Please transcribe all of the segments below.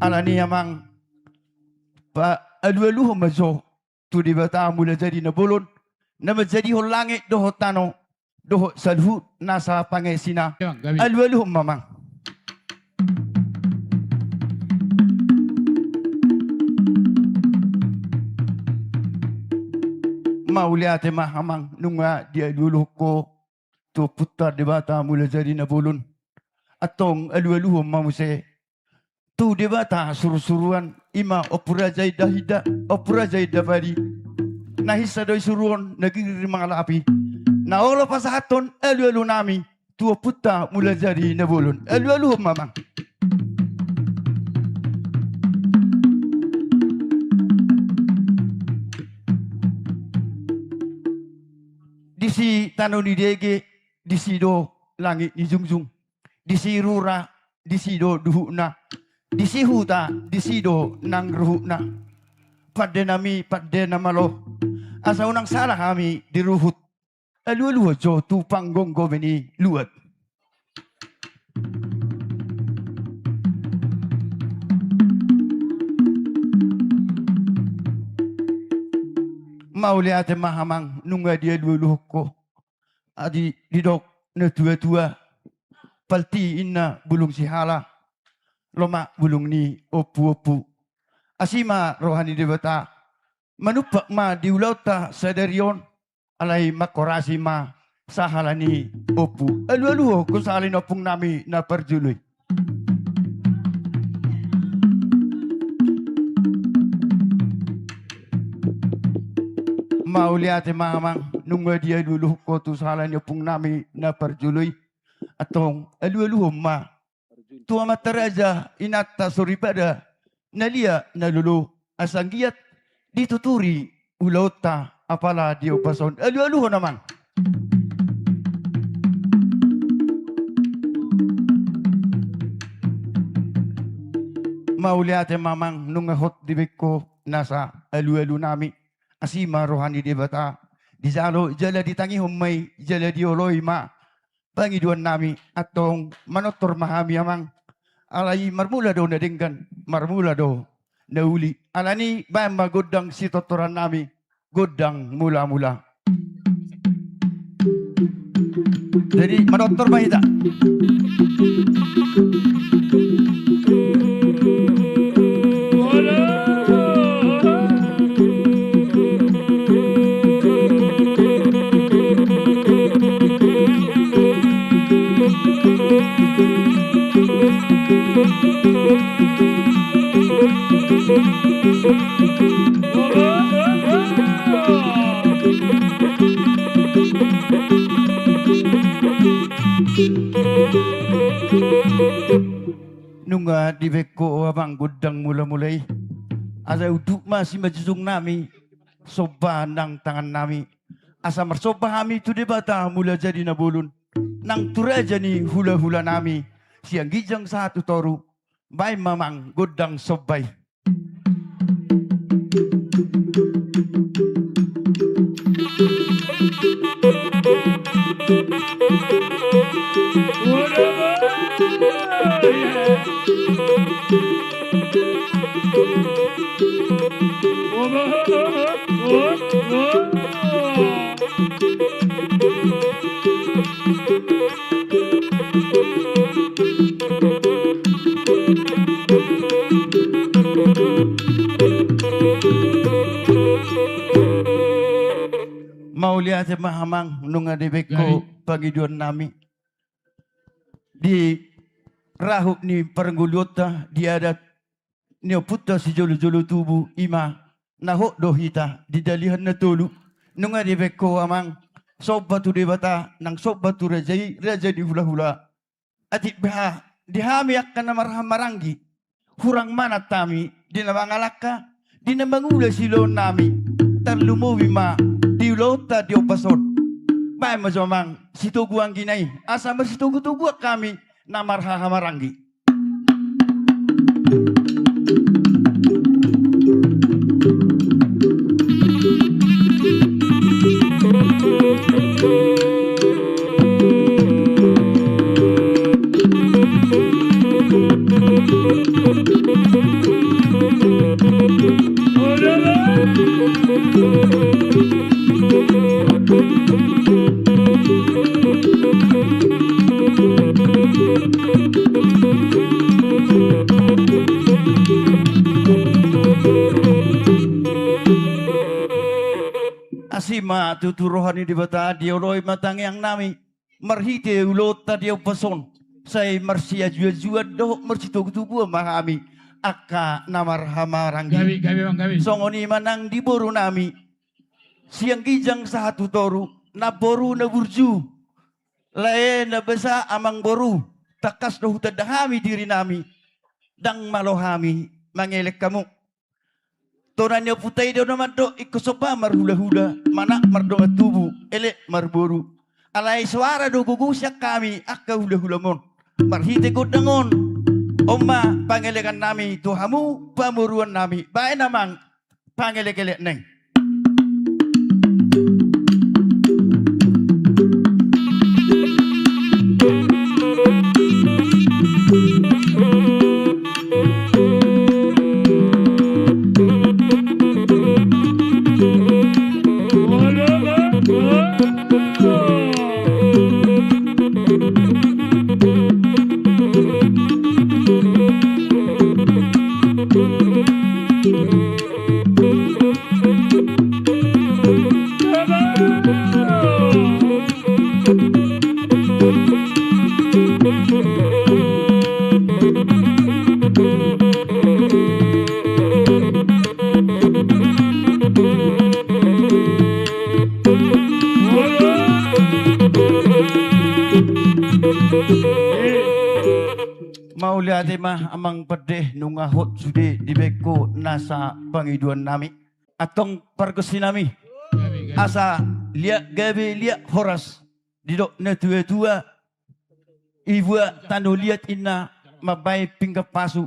alani amang pa alu-alu mazo tu di bata mula jadi na bulon na menjadi ho langit doho tano doho salhu nasa pangesina alu-alu mamang mauliate mahamang nunga dia dulu ko tu putar di bata mula jadi na bulon atong alu-alu mamuse tu di bata suruh-suruan ima opura jaida hida opura jaida bari nahisa doi suruan nagiri mga api na olo pasahaton alu-alu nami tu puta mula jadi na bulon alu-alu mamang disi tano ni dege disi do langit ni jungjung disi rura disi do duhuna disi huta disi do nang ruhuna padde nami padde namalo asa unang salah kami diruhut alu-alu jo tu panggonggo beni luat mauliate mahamang nunga dia dulu ko adi didok na tua-tua palti inna bulung sihala loma bulung ni opu-opu asima rohani debata manupak ma diulauta sadarion alai makorasi ma sahalani opu alu-alu ko salin opung nami na perjului mauliate mamang nunga dia dulu ko tu salan opung nami na perjului atong alu-alu ma tua mataraja inata suripada nalia nalulu asanggiat dituturi ulauta apala dia pason alu-alu naman mauliate mamang nunga hot dibeko nasa alu-alu nami asima rohani debata di jalo jala ditangi humay jala dioloy ma pangiduan nami atong manotor mahami amang alai marmula do nadenggan marmula do nauli alani ba magodang sitotoran nami godang mula-mula jadi manotor mahita nunga di beko abang gudang mula-mulai asa uduk masih majusung nami soba nang tangan nami asa marsoba kami tu di bata mula jadi nabulun nang turaja ni hula-hula nami siang gijang satu toru bay mamang gudang sobay mauliat mahamang nunga debeko pagiduan nami di rahuk ni perengguliota di adat ni puta si jolu-jolu tubuh ima nahok dohita di dalihan na tulu nunga debeko amang sobat tu debata nang sobat tu raja di hula-hula atik bah dihami akan marham maranggi hurang mana tami di nabangalaka di nabangula silon nami terlumuwi ma diulota diopason bay mazomang situguang ginay asa masitugu-tugu kami na marhaha maranggi Ima tutu rohani di bata dia roi matang yang nami marhite ulota dia peson saya marsia jua doh mersito kutubu mahami aka namar hamaranggi Gabi. songoni manang di boru nami siang gijang satu toru na boru na burju lae na besa amang boru takas doh tadahami diri nami dang malohami mangelek kamu tonanya putai dia nama do ikosopa marhula-hula mana mardo tubuh elek marboru alai suara do gugusyak kami akka hula-hula mon marhite godangon omma pangelekan nami tuhamu pamuruan nami bae namang pangelek-elek neng mau lihat mah amang pedeh nungahot sude di beko nasa pangiduan nami atong pargosi nami asa liak gabe liak horas didok na tua-tua ibu tanu liat inna mabai pinggap pasu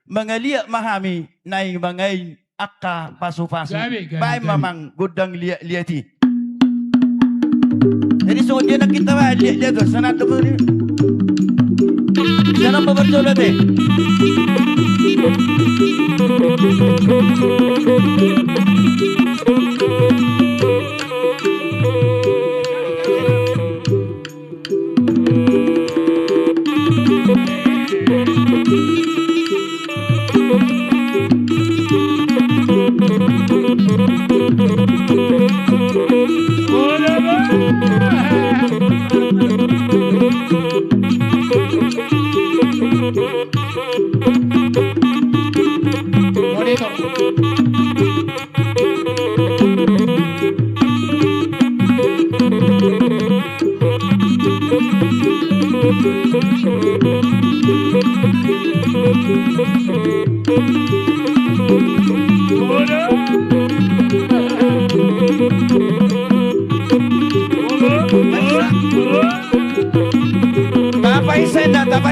mangaliak mahami naing mangain akka pasu-pasu bai mamang gudang liati jadi soalnya nak kita lihat tuh sanat tuh jangan berjodoh deh.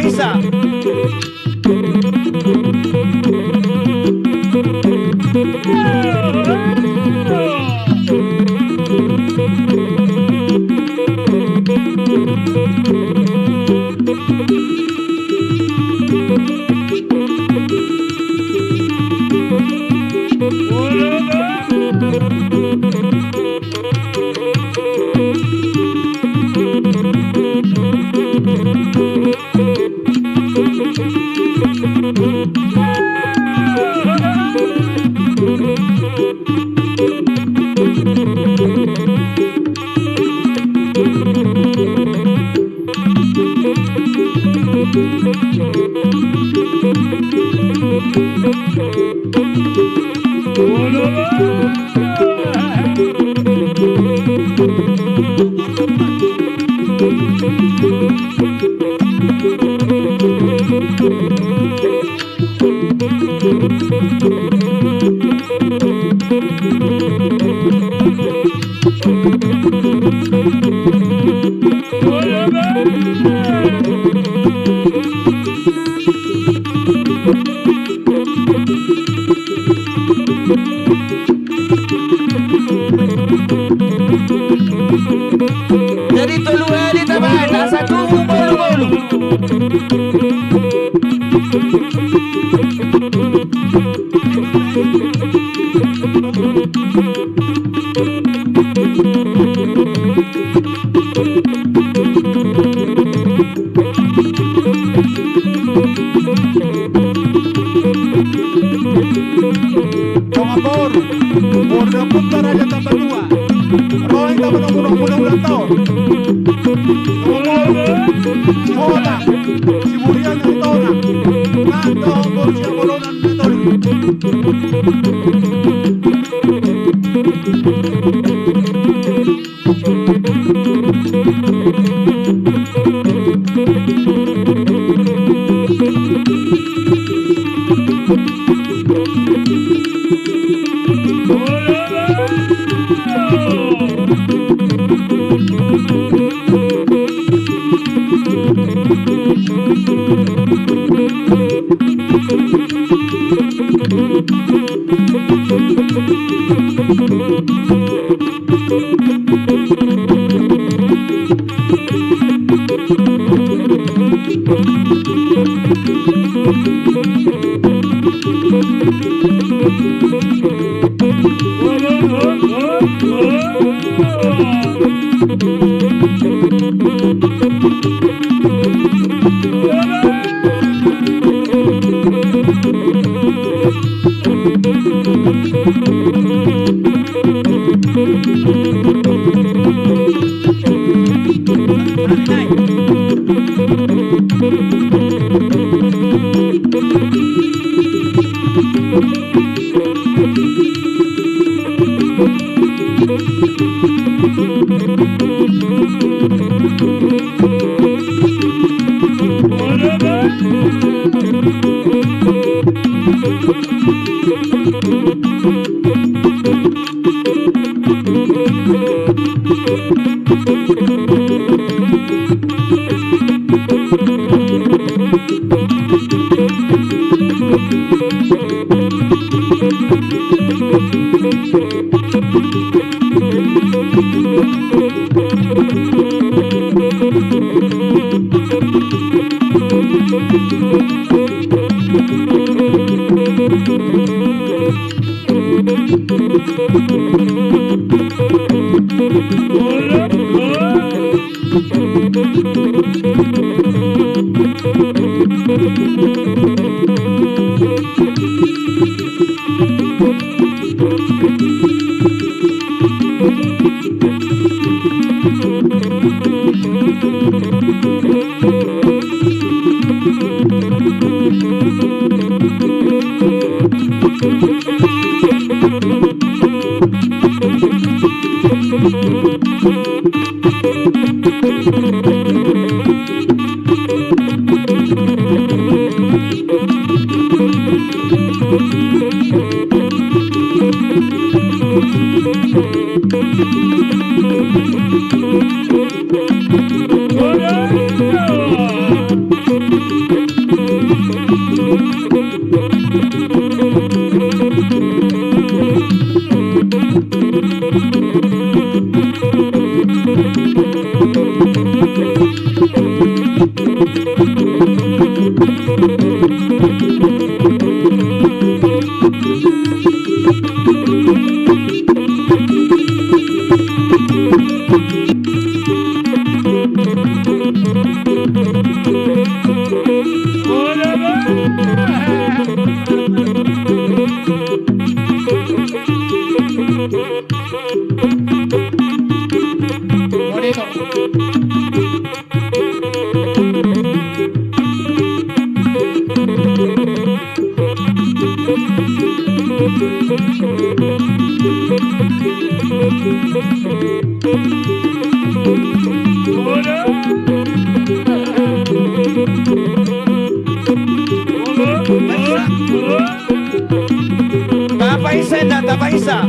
Isa. Jadi tolu di taman, nasa tubuh bolu-bolu. Por amor, por la puta raya tambah dua. tahun. Si Hoda, si Burian dari Tona. Nanto, Borsia Bolonan dari Tona. Isa.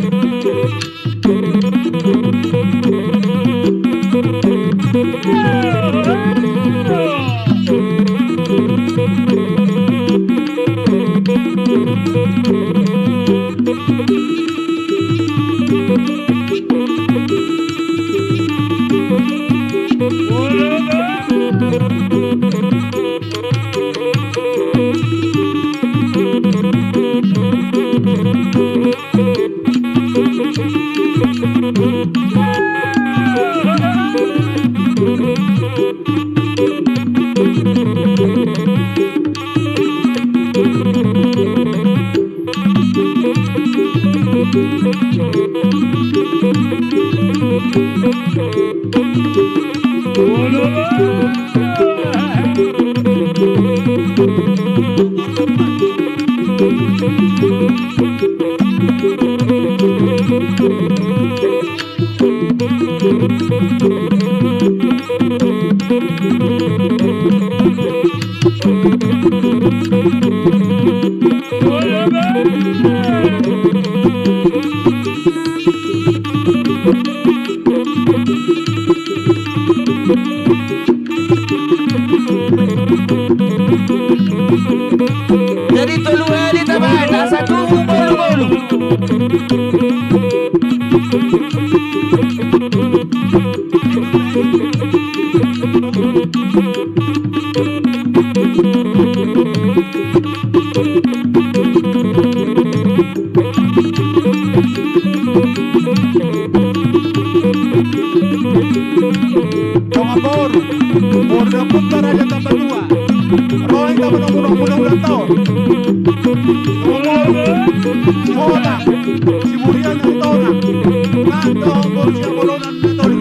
Jadi tolu hari tabai tak satu bolu-bolu. Pengabur, Borda Punta Raja tambah 2. Roy tambah nomor 20 tahun. Si Hola, si Burian ng Tona. Nando Borgia Bolonan na Toli.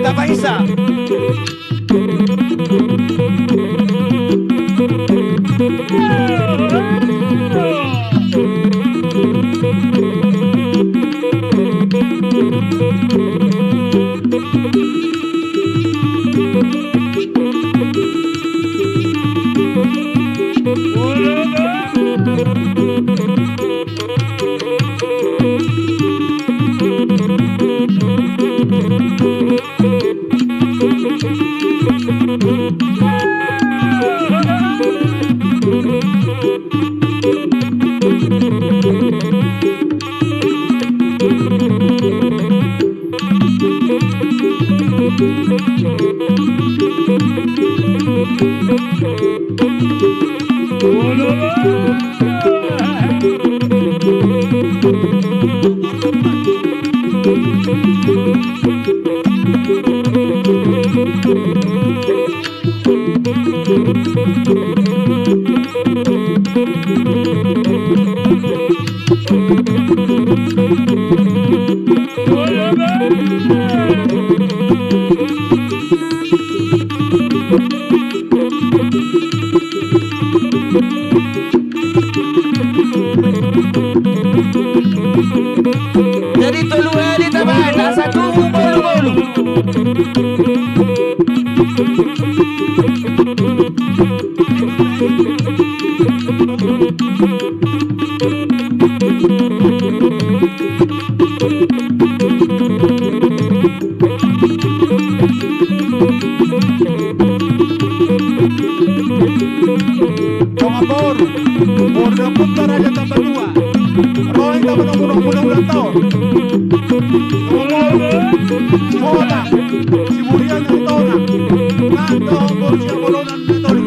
tak Faisa. Jadi tolu hari teman, tak satu bolu-bolu. Pengabur, Borda Punta Raja tambah 2. Roy tambah nomor 20 tahun. Sekolah, si Burian yang tona. Nanto Borja Bolonan Netoli.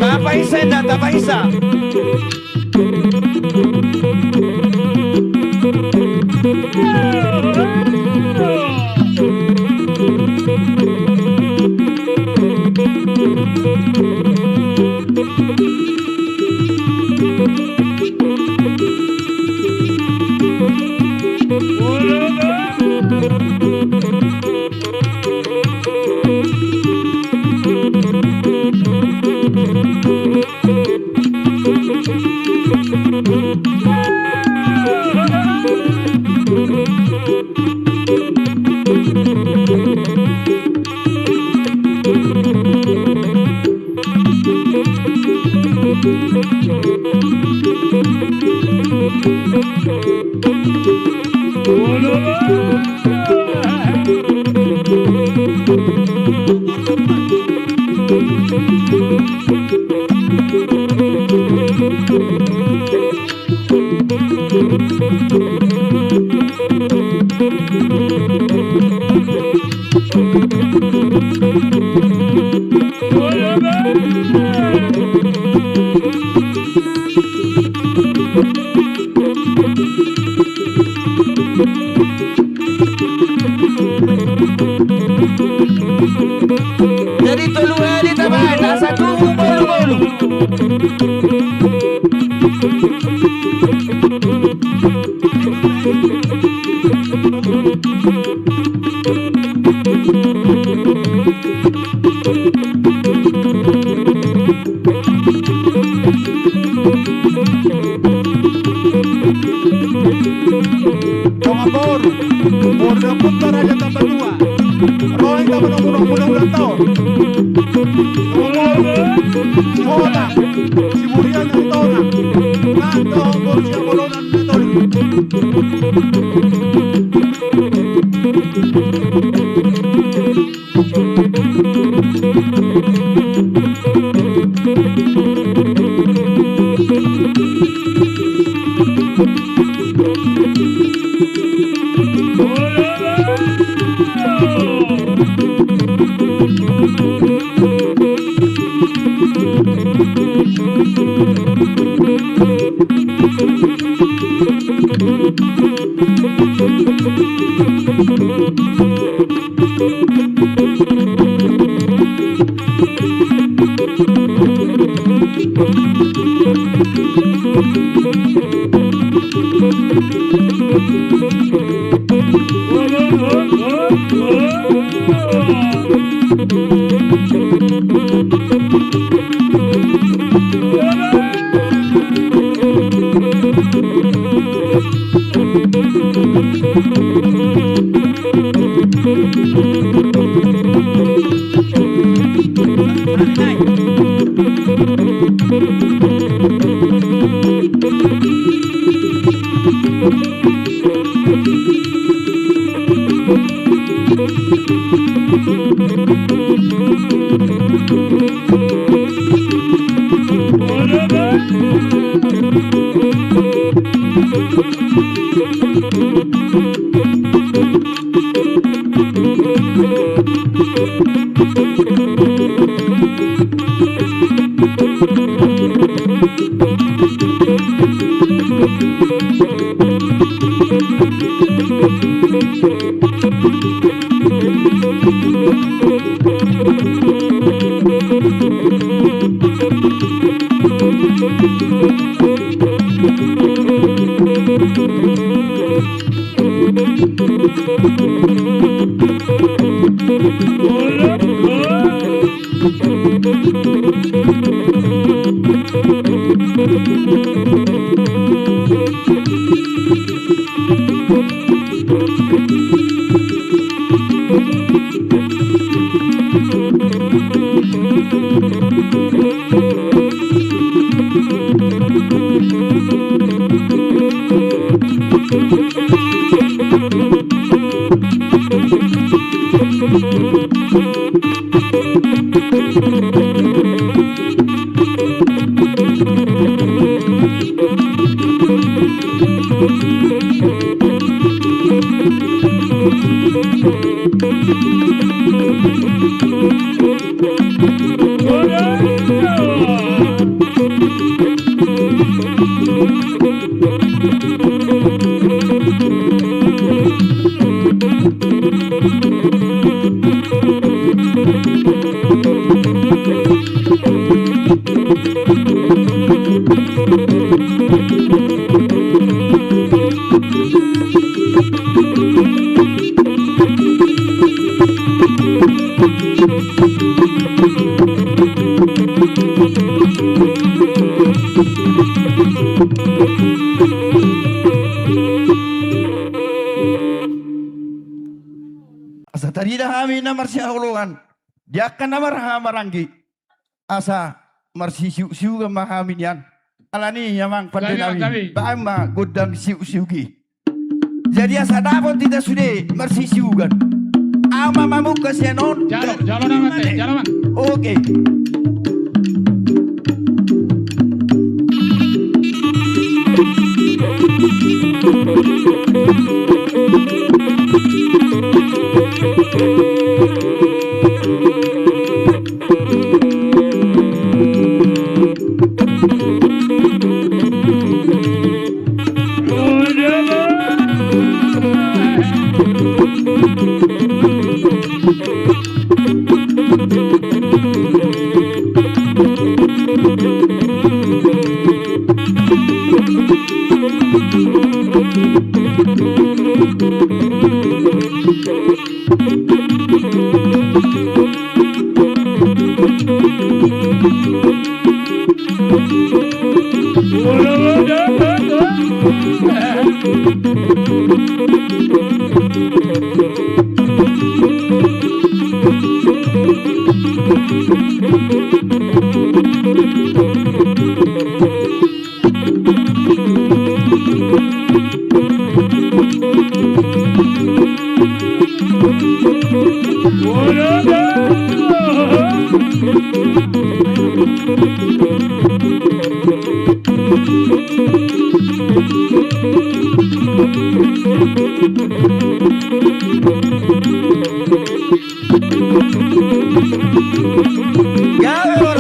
Tapaisa na, tapaisa. Jadi tolu hari tabai, tak satu bolu-bolu. Pengabur, Borda Punta Raja tambah 2. Roy tambah mudah-mudahan tahun. Si Hola, si Burian yang Tona, Nando Borgia Bolonan Netoli. Asa tadi dah kami namar si hauluan. Dia akan namar hamaranggi. Asa marsi siu-siu ke mahamin yan. Alani yamang pandenawi. Baama godang siu-siu ki. Jadi asa dapat tidak sudah marsi siu kan. Ama mamuk kasianon. Jalan amat, jalan amat. Oke.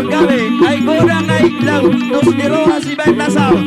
Gawe, ay gorang ay laut, dos diroha si baik nasal.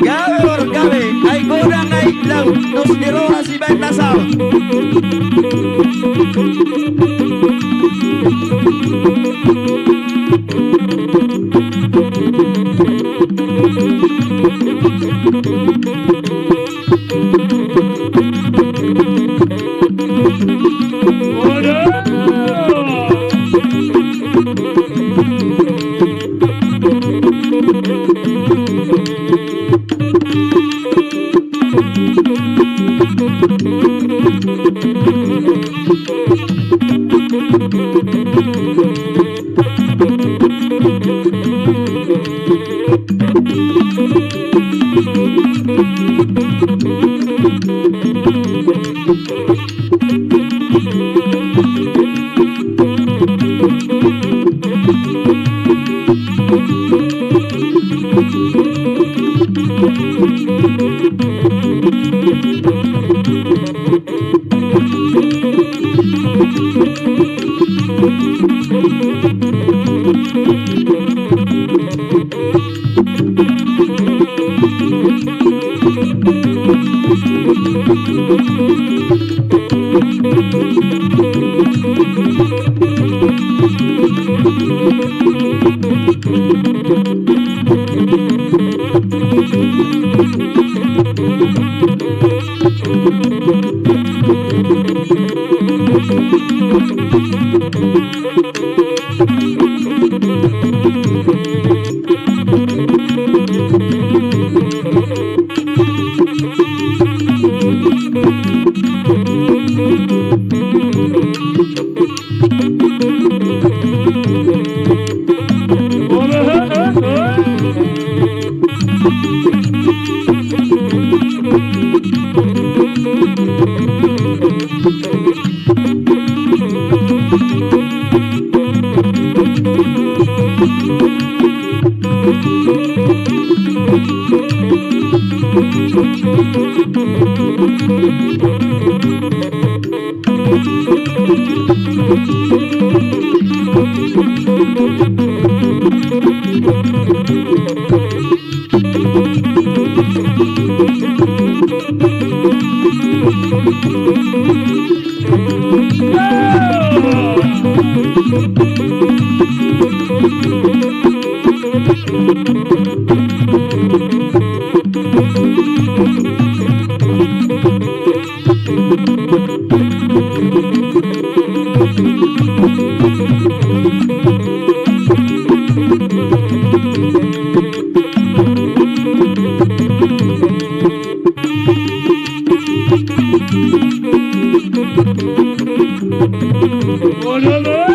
Gawe or gawe, ay godang ay law, dos dirora si Ben Nasal. Olha lá!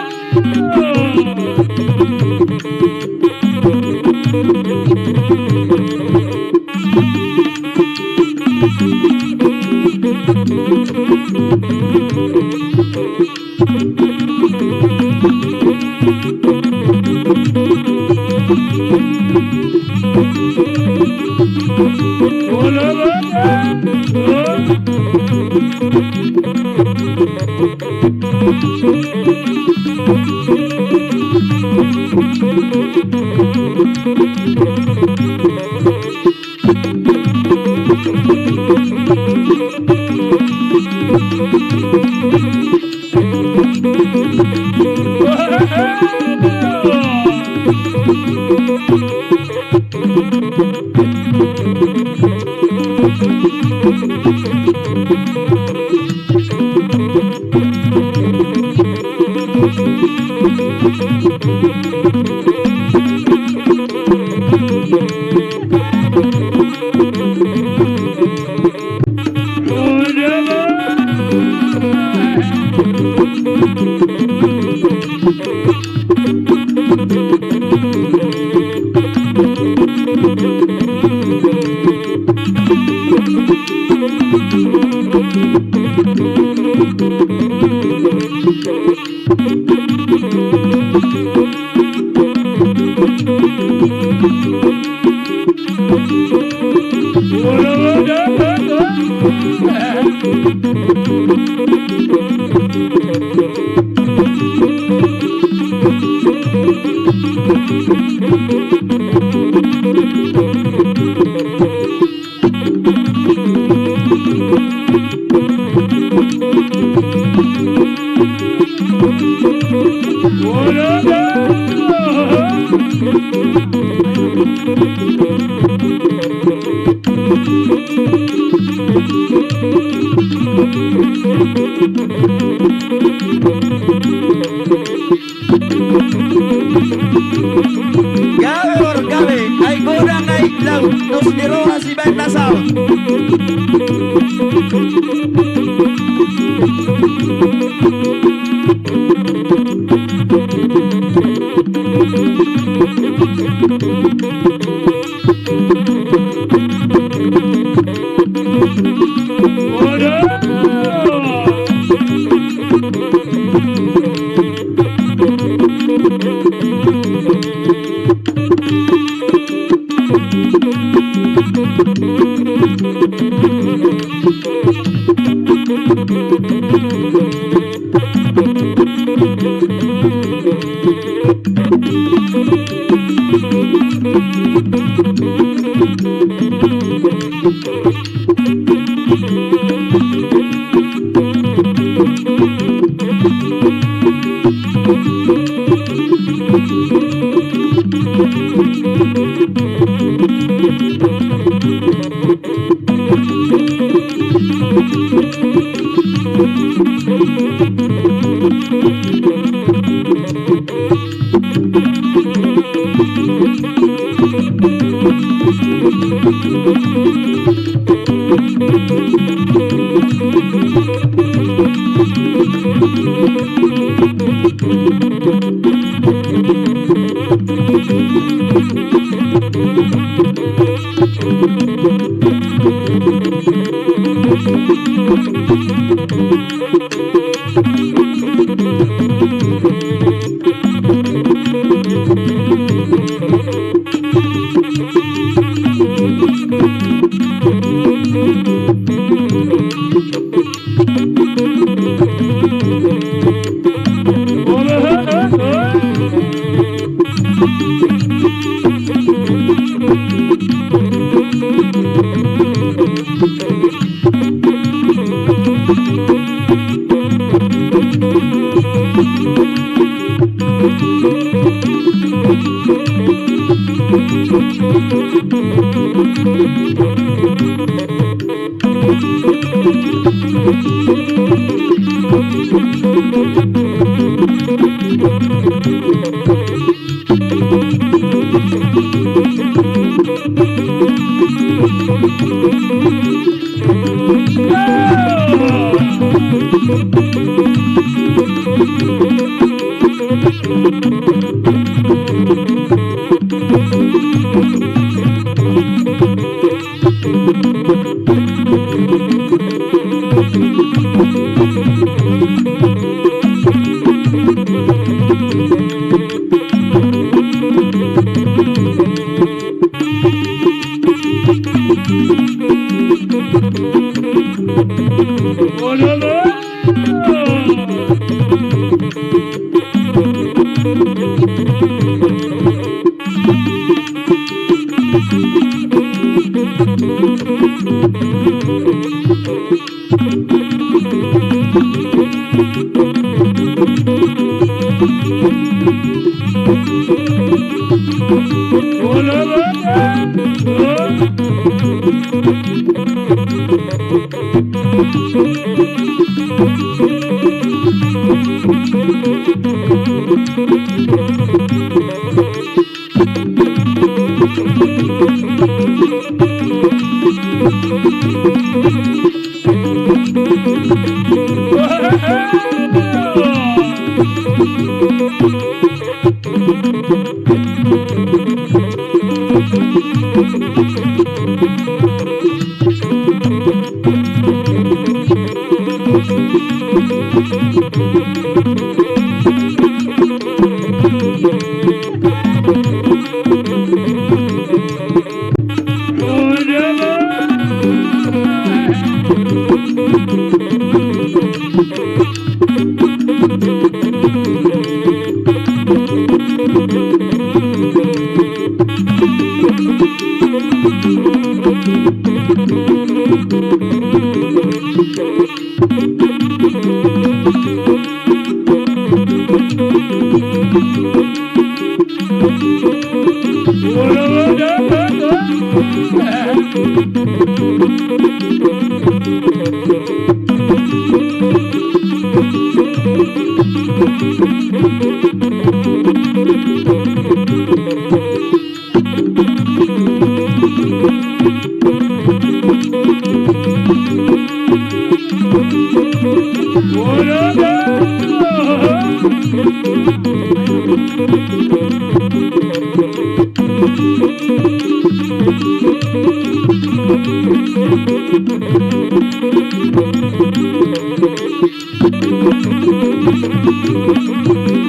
Gawe or gawe, ay godang ay laut, dos diroha si baik nasal.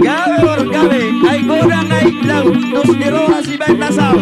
Gawe baru gawe, ay godang ay laut, nos diroha si baik nasal.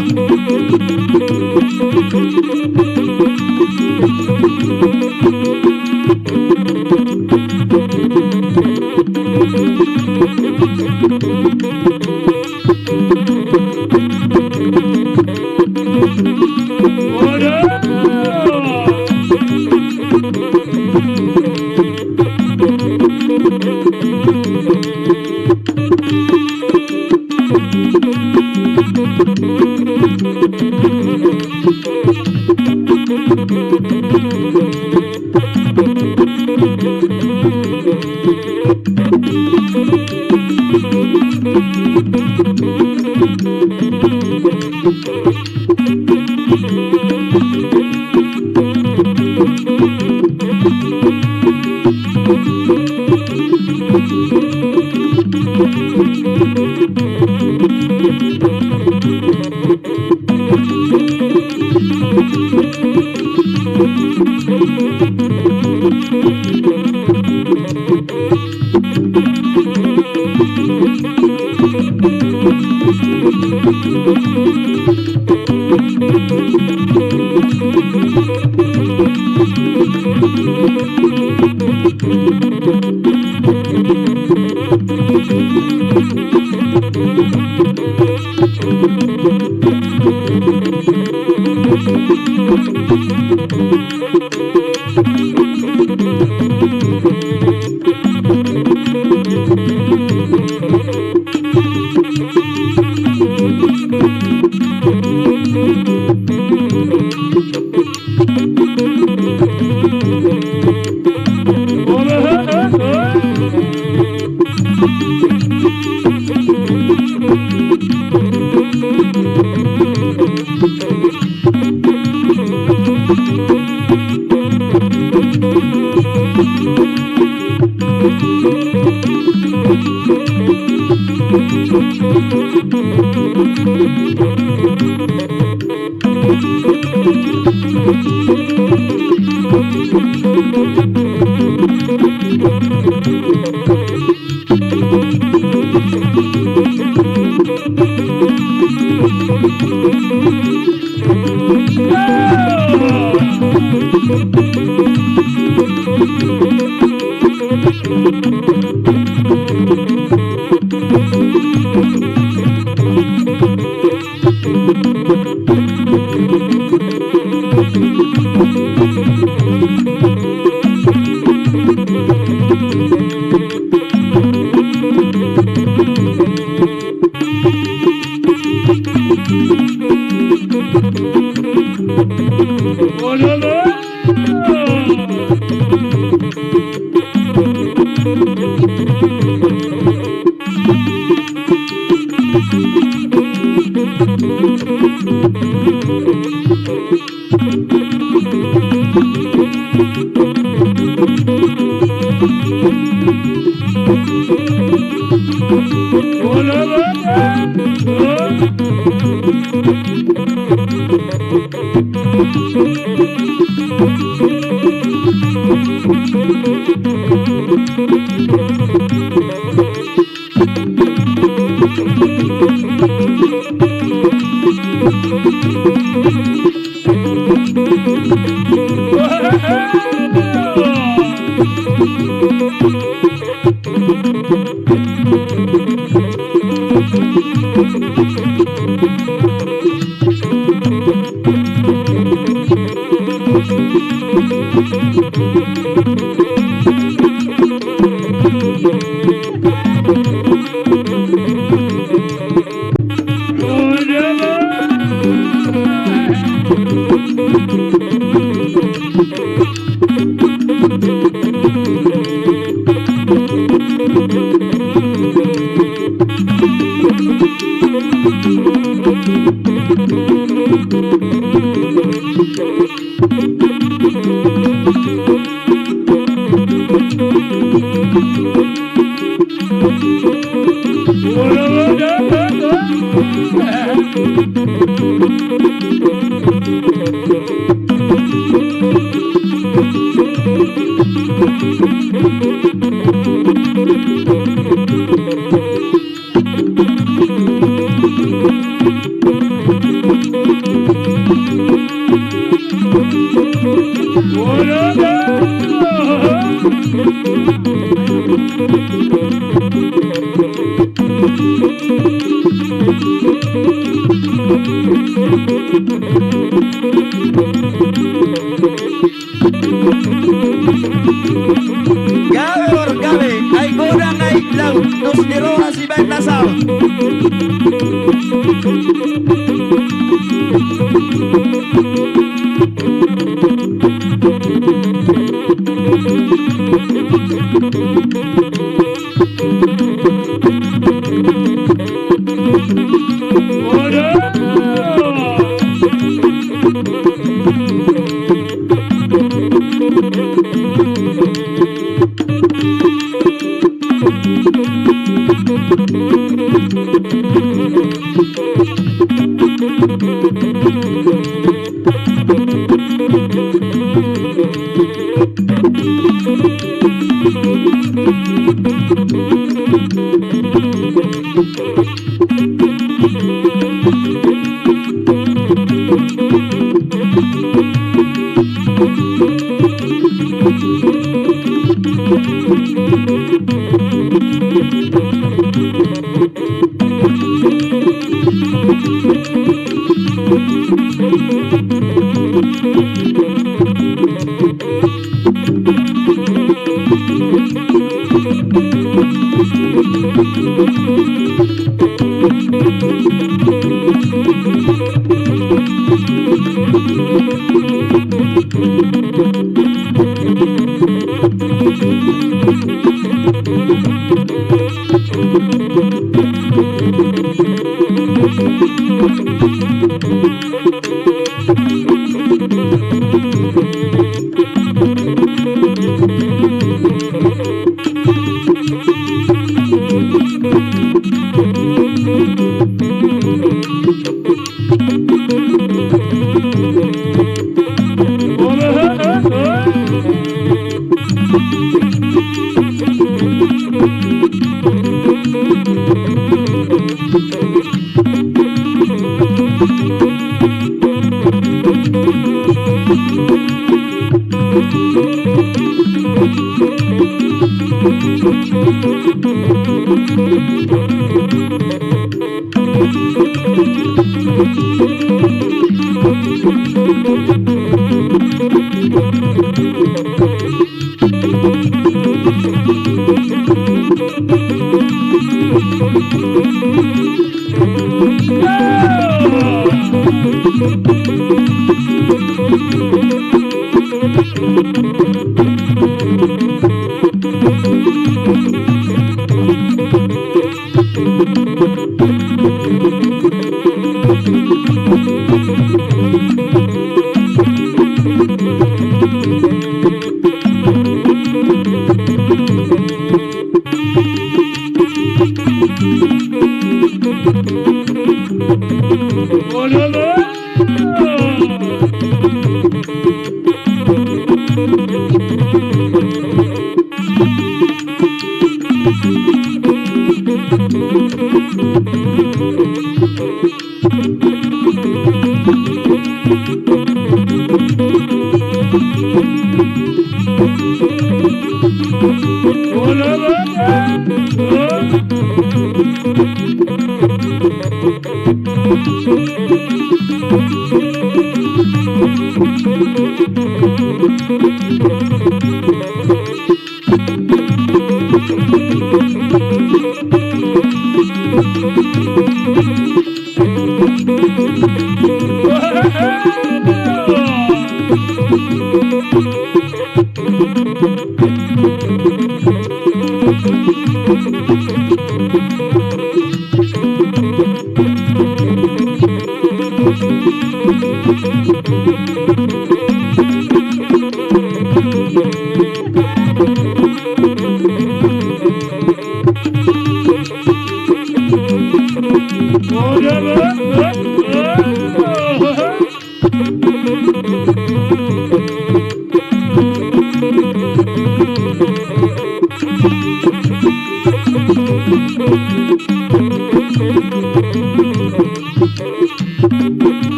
Gawe or gawe, ay gudang ay law, nos diroha si Bay Nasaw.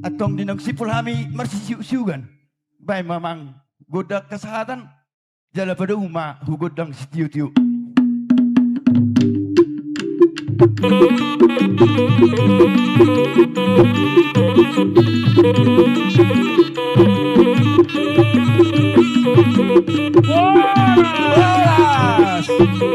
Atong dinong sipul hami marsisiu-siugan. Bay mamang godak kesehatan jala pada umma hugodang sitiu-tiu. Bolas!